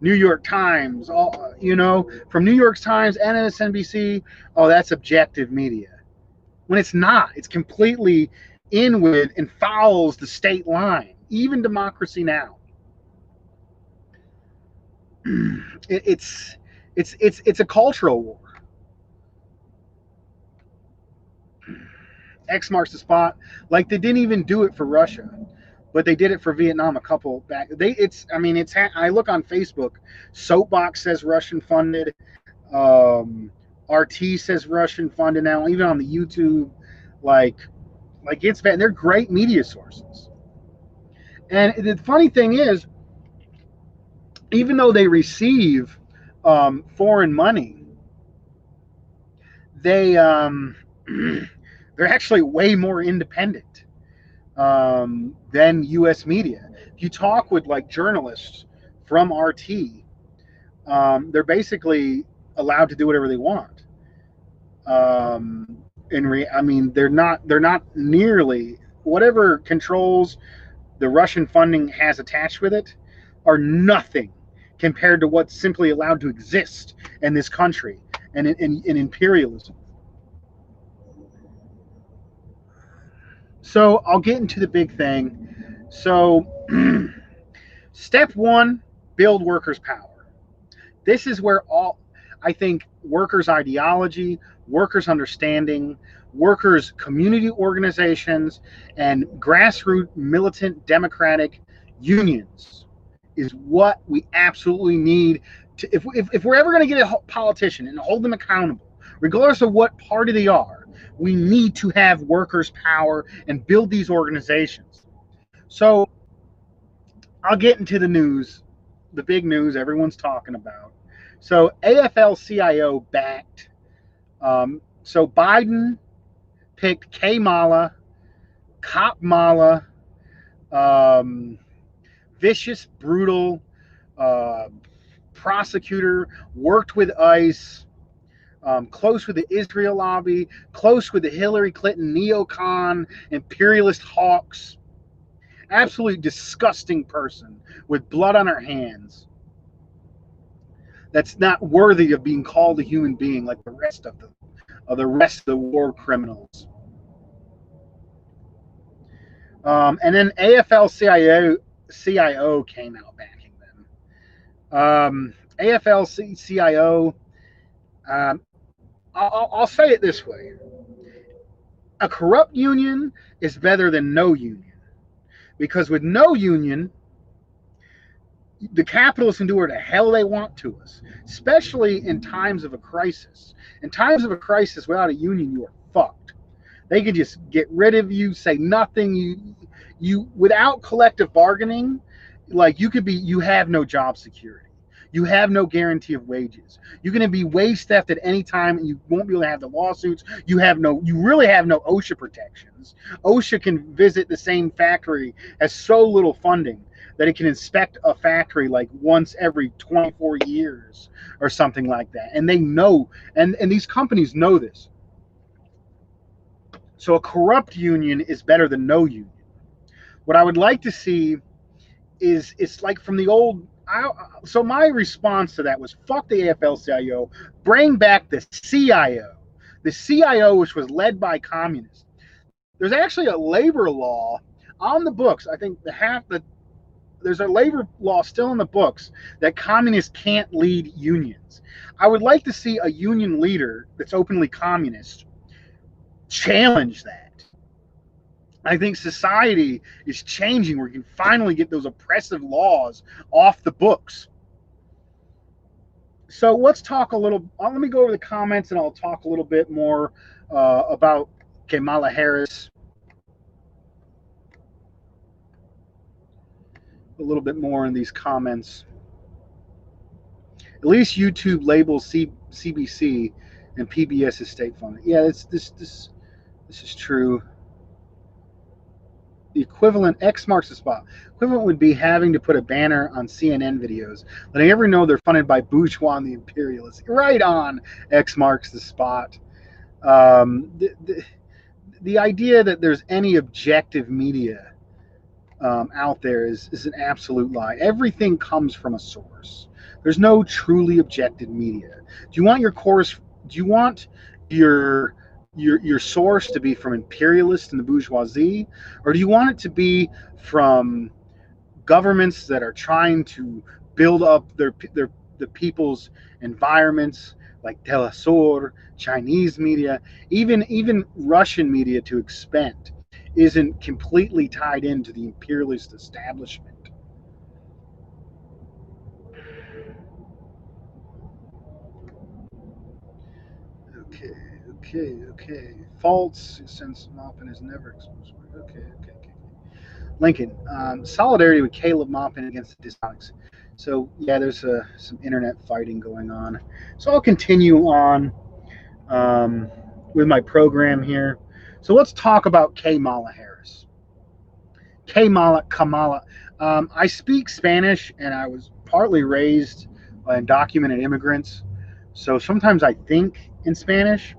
Speaker 1: New York Times, from New York Times and MSNBC, that's objective media. When it's not, it's completely in with and fouls the state line. Even Democracy Now. It's a cultural war. X marks the spot. Like they didn't even do it for Russia, but they did it for Vietnam a couple back. I look on Facebook. Soapbox says Russian funded. RT says Russian funded now. Even on the YouTube, it's bad. They're great media sources. And the funny thing is, even though they receive foreign money, they're actually way more independent than U.S. media. If you talk with journalists from RT, they're basically allowed to do whatever they want. They're not nearly whatever controls the Russian funding has attached with it are nothing compared to what's simply allowed to exist in this country and in imperialism. So I'll get into the big thing. So step one, build workers' power. This is where I think workers' ideology, workers' understanding, workers' community organizations, and grassroots militant democratic unions is what we absolutely need to, if we're ever going to get a politician and hold them accountable, regardless of what party they are, we need to have workers' power and build these organizations. So I'll get into the news, the big news everyone's talking about. So AFL-CIO backed. So Biden picked Kamala, Cop Mala, um, vicious, brutal uh, prosecutor, worked with ICE, close with the Israel lobby, close with the Hillary Clinton neocon, imperialist hawks. Absolutely disgusting person with blood on her hands. That's not worthy of being called a human being like the rest of the war criminals. And then AFL-CIO came out backing them. AFL-CIO, I'll say it this way: a corrupt union is better than no union, because with no union, the capitalists can do whatever the hell they want to us, especially in times of a crisis. In times of a crisis, without a union, you are fucked. They could just get rid of you, say nothing. You without collective bargaining, like you have no job security. You have no guarantee of wages. You're going to be wage theft at any time, and you won't be able to have the lawsuits. You really have no OSHA protections. OSHA can visit the same factory, has so little funding that it can inspect a factory like once every 24 years or something like that. And they know, and these companies know this. So a corrupt union is better than no union. What I would like to see is it's like from the old. So my response to that was fuck the AFL-CIO, bring back the CIO. The CIO, which was led by communists. There's actually a labor law on the books. I think there's a labor law still in the books that communists can't lead unions. I would like to see a union leader that's openly communist challenge that. I think society is changing where you can finally get those oppressive laws off the books. So let's talk a little. Let me go over the comments and I'll talk a little bit more about Kamala Harris. A little bit more in these comments. At least YouTube labels CBC and PBS as state funded. Yeah, this is true. The equivalent, X marks the spot. Equivalent would be having to put a banner on CNN videos, letting everyone know they're funded by bourgeois and the imperialists. Right on, X marks the spot. The idea that there's any objective media out there is an absolute lie. Everything comes from a source. There's no truly objective media. Do you want your source to be from imperialists and the bourgeoisie, or do you want it to be from governments that are trying to build up the people's environments, like Telesur, Chinese media, even Russian media to extent isn't completely tied into the imperialist establishment. Okay. Faults since Maupin is never exposed. Okay. Lincoln, solidarity with Caleb Maupin against the Dysonics. So yeah, there's some internet fighting going on. So I'll continue on with my program here. So let's talk about Kamala Harris. Kamala. I speak Spanish, and I was partly raised by undocumented immigrants. So sometimes I think in Spanish,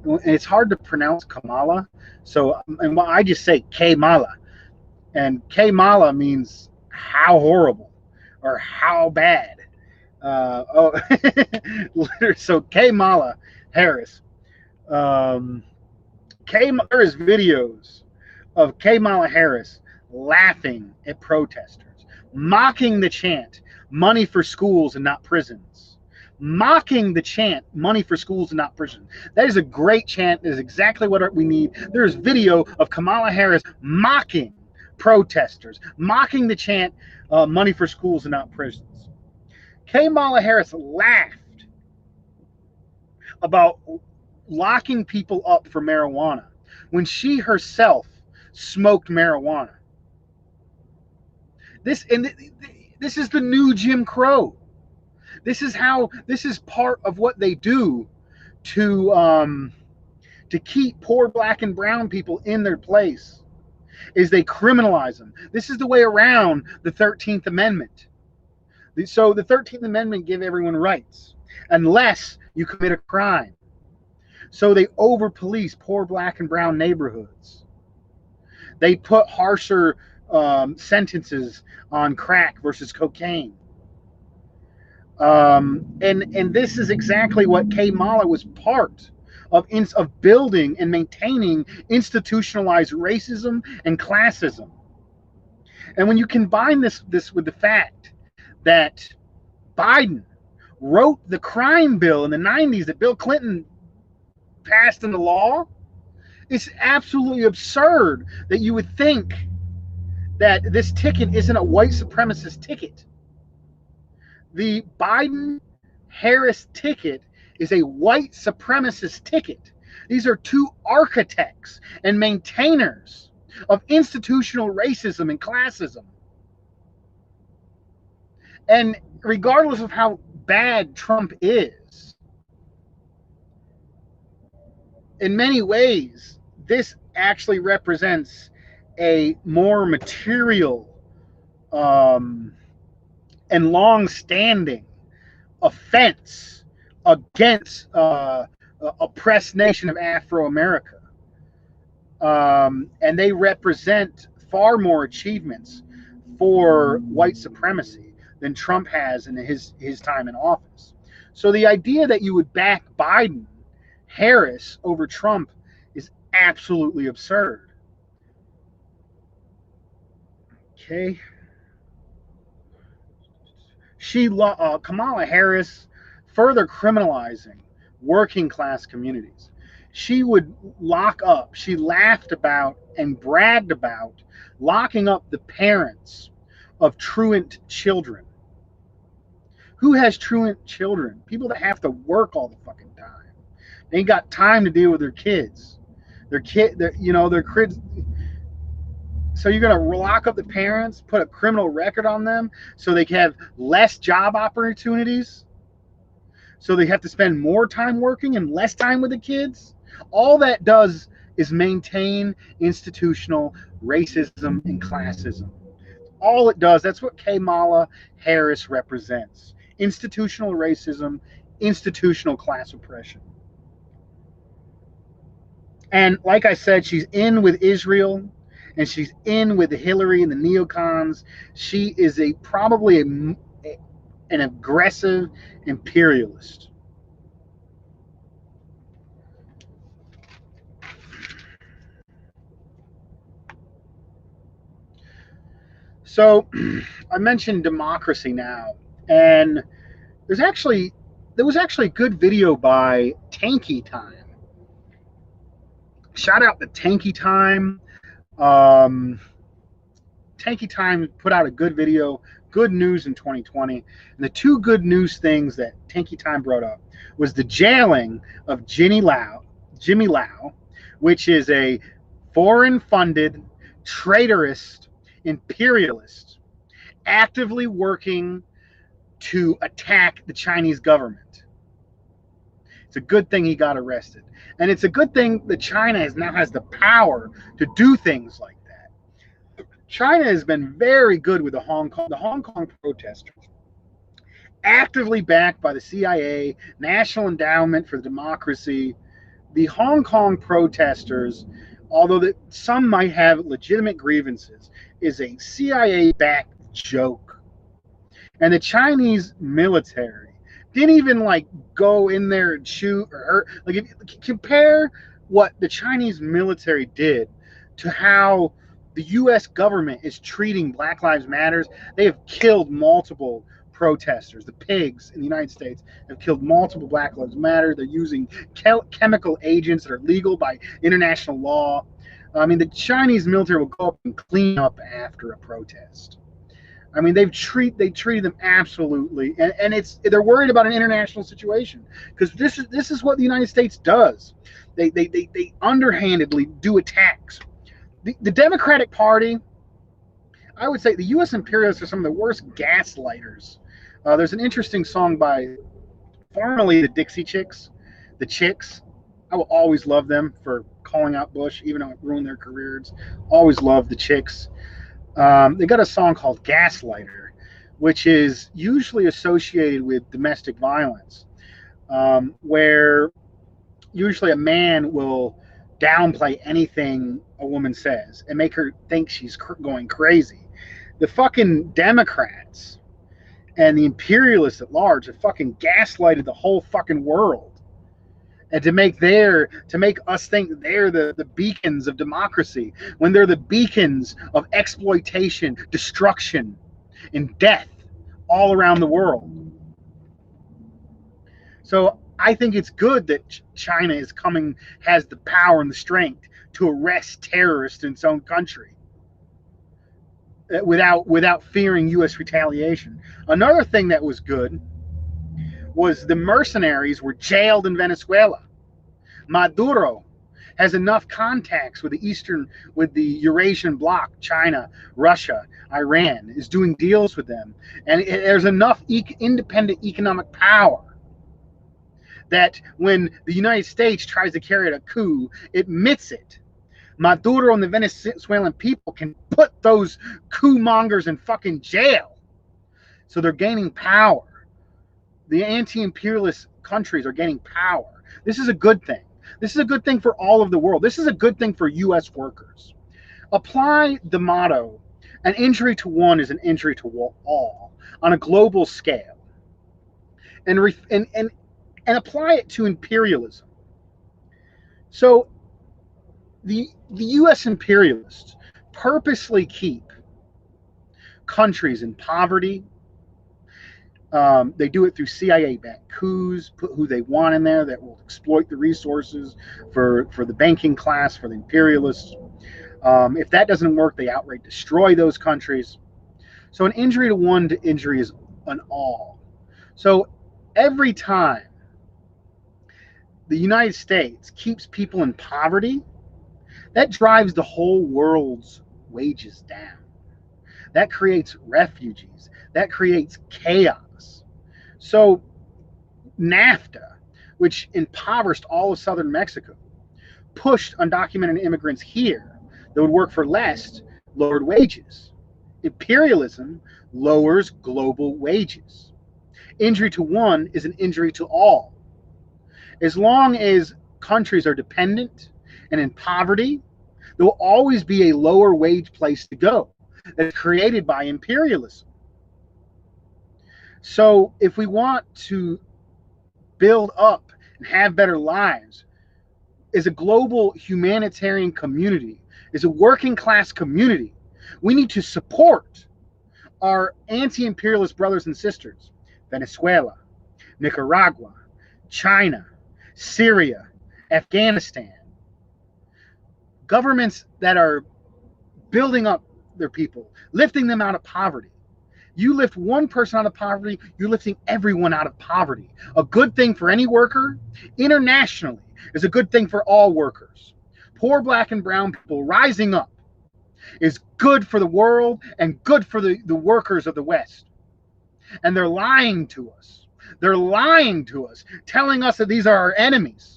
Speaker 1: and it's hard to pronounce Kamala. So and I just say Kamala, and Kamala means how horrible or how bad. So Kamala Harris. There is videos of Kamala Harris laughing at protesters, mocking the chant, money for schools and not prisons. Mocking the chant, money for schools and not prisons. That is a great chant. That is exactly what we need. There's video of Kamala Harris mocking protesters, mocking the chant, money for schools and not prisons. Kamala Harris laughed about locking people up for marijuana when she herself smoked marijuana. This is the new Jim Crow. This is part of what they do to keep poor black and brown people in their place, is they criminalize them. This is the way around the 13th Amendment. So the 13th Amendment give everyone rights unless you commit a crime. So they over police poor black and brown neighborhoods. They put harsher sentences on crack versus cocaine. And this is exactly what Kamala was part of building and maintaining institutionalized racism and classism. And when you combine this with the fact that Biden wrote the crime bill in the 90s that Bill Clinton passed into law, it's absolutely absurd that you would think that this ticket isn't a white supremacist ticket. The Biden-Harris ticket is a white supremacist ticket. These are two architects and maintainers of institutional racism and classism. And regardless of how bad Trump is, in many ways, this actually represents a more material and long-standing offense against oppressed nation of Afro-America. And they represent far more achievements for white supremacy than Trump has in his time in office. So the idea that you would back Biden, Harris over Trump is absolutely absurd. Okay. Kamala Harris further criminalizing working class communities. She would lock up, she laughed about and bragged about locking up the parents of truant children. Who has truant children? People that have to work all the fucking time. They ain't got time to deal with their kids. Their kids. So you're gonna lock up the parents, put a criminal record on them, so they can have less job opportunities, so they have to spend more time working and less time with the kids. All that does is maintain institutional racism and classism. All it does. That's what Kamala Harris represents: institutional racism, institutional class oppression. And like I said, she's in with Israel, and she's in with Hillary and the neocons. She is probably an aggressive imperialist. So I mentioned democracy now, and there was actually a good video by Tanky Time. Shout out to Tanky Time. Tanky Time put out a good video, good news in 2020. And the two good news things that Tanky Time brought up was the jailing of Jimmy Lau, which is a foreign-funded, traitorous imperialist actively working to attack the Chinese government. It's a good thing he got arrested. And it's a good thing that China now has the power to do things like that. China has been very good with the Hong Kong protesters, actively backed by the CIA, National Endowment for Democracy. The Hong Kong protesters, although some might have legitimate grievances, is a CIA-backed joke. And the Chinese military didn't even go in there and shoot or hurt. If you compare what the Chinese military did to how the U.S. government is treating Black Lives Matters, they have killed multiple protesters. The pigs in the United States have killed multiple Black Lives Matter. They're using chemical agents that are legal by international law. I mean, the Chinese military will go up and clean up after a protest. I mean, they treated them absolutely, and they're worried about an international situation, because this is what the United States does. They underhandedly do attacks. The Democratic Party, I would say, the U.S. imperialists are some of the worst gaslighters There's an interesting song by formerly the Dixie Chicks, the Chicks. I will always love them for calling out Bush, even though it ruined their careers. Always loved the Chicks. They got a song called Gaslighter, which is usually associated with domestic violence, where usually a man will downplay anything a woman says and make her think she's going crazy. The fucking Democrats and the imperialists at large have fucking gaslighted the whole fucking world, and to make us think they're the beacons of democracy when they're the beacons of exploitation, destruction, and death all around the world. So I think it's good that China has the power and the strength to arrest terrorists in its own country without fearing U.S. retaliation. Another thing that was good was the mercenaries were jailed in Venezuela. Maduro has enough contacts with the Eurasian bloc, China, Russia, Iran, is doing deals with them, and there's enough independent economic power that when the United States tries to carry out a coup, it admits it. Maduro and the Venezuelan people can put those coup mongers in fucking jail. So they're gaining power. The anti-imperialist countries are gaining power. This is a good thing. This is a good thing for all of the world. This is a good thing for U.S. workers. Apply the motto, an injury to one is an injury to all, on a global scale. And apply it to imperialism. So the U.S. imperialists purposely keep countries in poverty. They do it through CIA-backed coups, put who they want in there that will exploit the resources for the banking class, for the imperialists. If that doesn't work, they outright destroy those countries. So an injury to one to injury is an all. So every time the United States keeps people in poverty, that drives the whole world's wages down. That creates refugees. That creates chaos. So NAFTA, which impoverished all of southern Mexico, pushed undocumented immigrants here that would work for less, lowered wages. Imperialism lowers global wages. Injury to one is an injury to all. As long as countries are dependent and in poverty, there will always be a lower wage place to go that's created by imperialism. So if we want to build up and have better lives as a global humanitarian community, as a working class community, we need to support our anti-imperialist brothers and sisters, Venezuela, Nicaragua, China, Syria, Afghanistan, governments that are building up their people, lifting them out of poverty. You lift one person out of poverty, you're lifting everyone out of poverty. A good thing for any worker, internationally, is a good thing for all workers. Poor black and brown people rising up is good for the world and good for the workers of the West. And they're lying to us. They're lying to us, telling us that these are our enemies.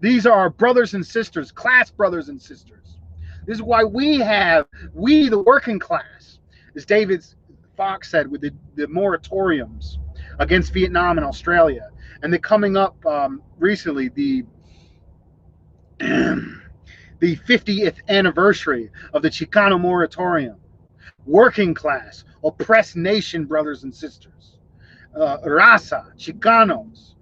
Speaker 1: These are our brothers and sisters, class brothers and sisters. This is why we, the working class, as David Fox said, with the moratoriums against Vietnam and Australia, and the coming up recently, the 50th anniversary of the Chicano moratorium. Working class, oppressed nation brothers and sisters. Raza, Chicanos,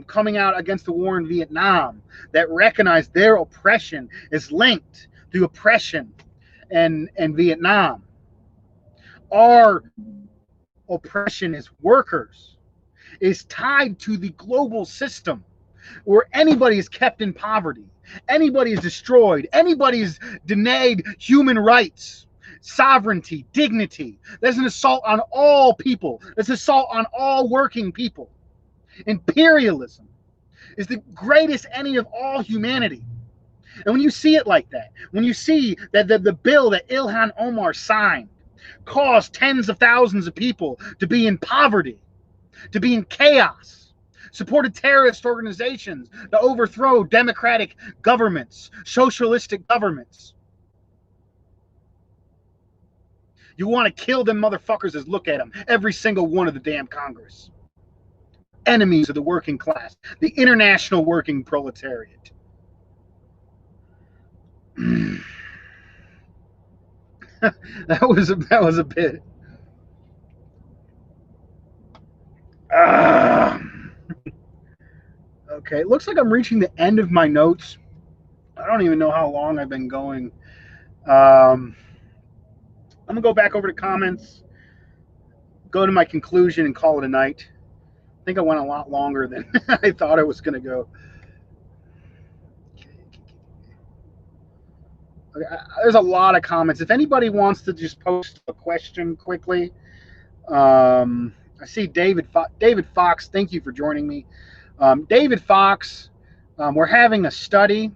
Speaker 1: coming out against the war in Vietnam that recognize their oppression is linked to oppression and Vietnam. Our oppression as workers is tied to the global system where anybody is kept in poverty, anybody is destroyed, anybody is denied human rights, sovereignty, dignity. There's an assault on all people. There's an assault on all working people. Imperialism is the greatest enemy of all humanity. And when you see it like that, when you see that the bill that Ilhan Omar signed caused tens of thousands of people to be in poverty, to be in chaos, supported terrorist organizations to overthrow democratic governments, socialistic governments. You want to kill them motherfuckers as look at them. Every single one of the damn Congress. Enemies of the working class, the international working proletariat. that was a bit. Okay, it looks like I'm reaching the end of my notes. I don't even know how long I've been going. I'm gonna go back over to comments, go to my conclusion, and call it a night. I think I went a lot longer than I thought I was gonna go. Okay, there's a lot of comments. If anybody wants to just post a question quickly, I see David Fox. Thank you for joining me, David Fox. We're having a study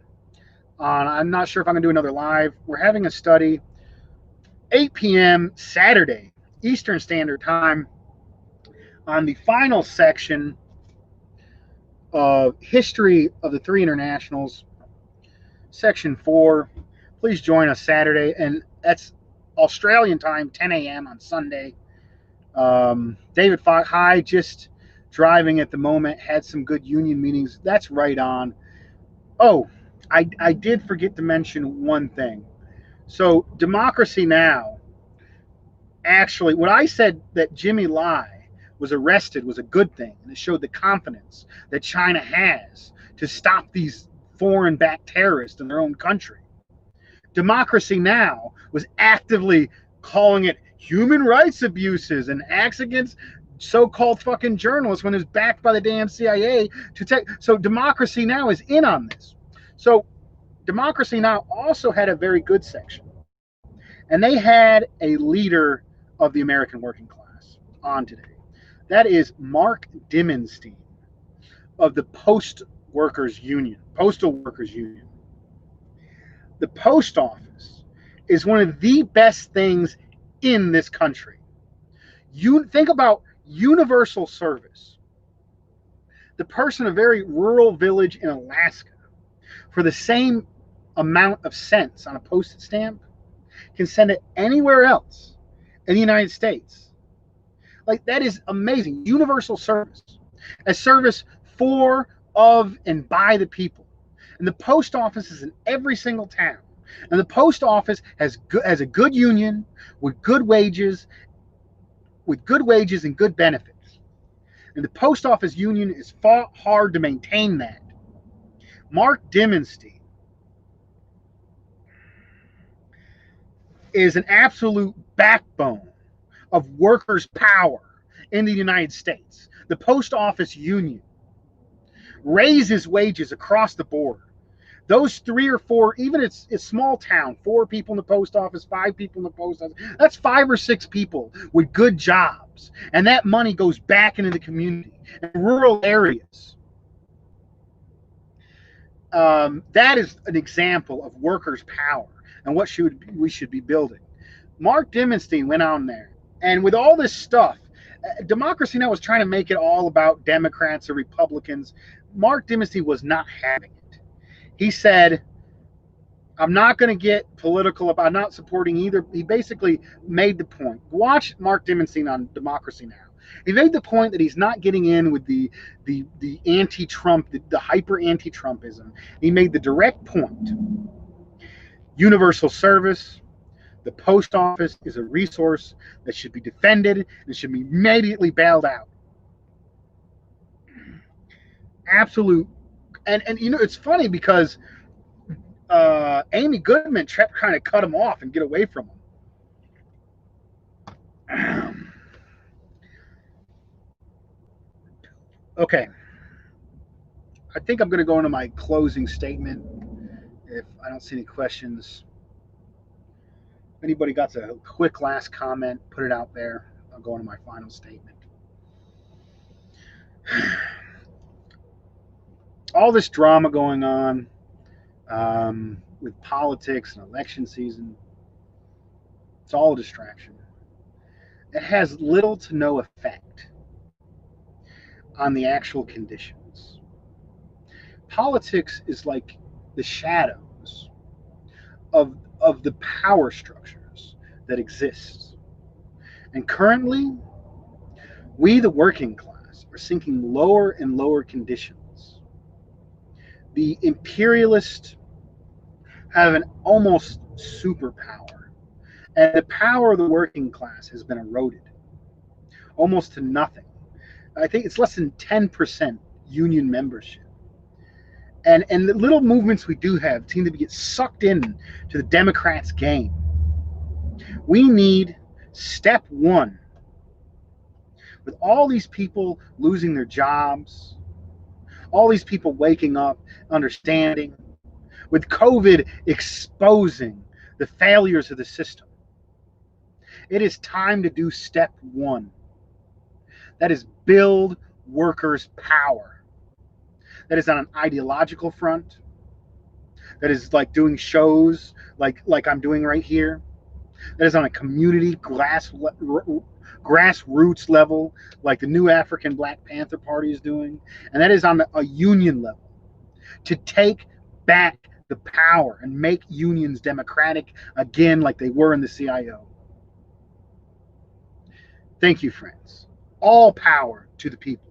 Speaker 1: on. I'm not sure if I'm gonna do another live. We're having a study, 8 p.m. Saturday Eastern Standard Time, on the final section of History of the Three Internationals, Section 4. Please join us Saturday, and that's Australian time, 10 a.m. on Sunday. David Fox, hi, just driving at the moment, had some good union meetings. That's right on. Oh, I did forget to mention one thing. So, Democracy Now! Actually, what I said that Jimmy Lai was arrested was a good thing, and it showed the confidence that China has to stop these foreign-backed terrorists in their own country. Democracy Now! Was actively calling it human rights abuses and acts against so-called fucking journalists when it was backed by the damn CIA to take. So Democracy Now! Is in on this. So Democracy Now! Also had a very good section, and they had a leader of the American working class on today. That is Mark Dimmenstein of the Postal Workers Union. The post office is one of the best things in this country. You think about universal service. The person in a very rural village in Alaska, for the same amount of cents on a postage stamp, can send it anywhere else in the United States. Like, that is amazing. Universal service. A service for, of, and by the people. And the post office is in every single town. And the post office has a good union with good wages and good benefits. And the post office union has fought hard to maintain that. Mark Dimmenstein is an absolute backbone of workers' power in the United States. The post office union raises wages across the board. Those 3 or 4, even it's small town, 4 people in the post office, 5 people in the post office, that's 5 or 6 people with good jobs. And that money goes back into the community in rural areas. That is an example of workers' power and what we should be building. Mark Dimmenstein went on there, and with all this stuff, Democracy Now! Was trying to make it all about Democrats or Republicans. Mark Dimmenstein was not having it. He said, I'm not going to get political about not supporting either. He basically made the point. Watch Mark Dimmenstein on Democracy Now! He made the point that he's not getting in with the anti-Trump, the hyper anti-Trumpism. He made the direct point. Universal service. The post office is a resource that should be defended and should be immediately bailed out. Absolute. And you know, it's funny because Amy Goodman kept trying to cut him off and get away from him. Okay. I think I'm going to go into my closing statement if I don't see any questions. If anybody got a quick last comment, put it out there. I'll go into my final statement. All this drama going on with politics and election season, it's all a distraction. it has little to no effect on the actual conditions. Politics is like the shadows of the power structures that exist. And currently, we, the working class, are sinking lower and lower conditions. The imperialists have an almost superpower, and the power of the working class has been eroded almost to nothing. I think it's less than 10% union membership. And the little movements we do have seem to get sucked in to the Democrats' game. We need step one. With all these people losing their jobs, all these people waking up, understanding, with COVID exposing the failures of the system, it is time to do step one. That is build workers' power. That is on an ideological front. That is like doing shows like I'm doing right here. That is on a community grassroots level, like the new African Black Panther Party is doing. And that is on a union level, to take back the power and make unions democratic again like they were in the CIO. Thank you, friends. All power to the people.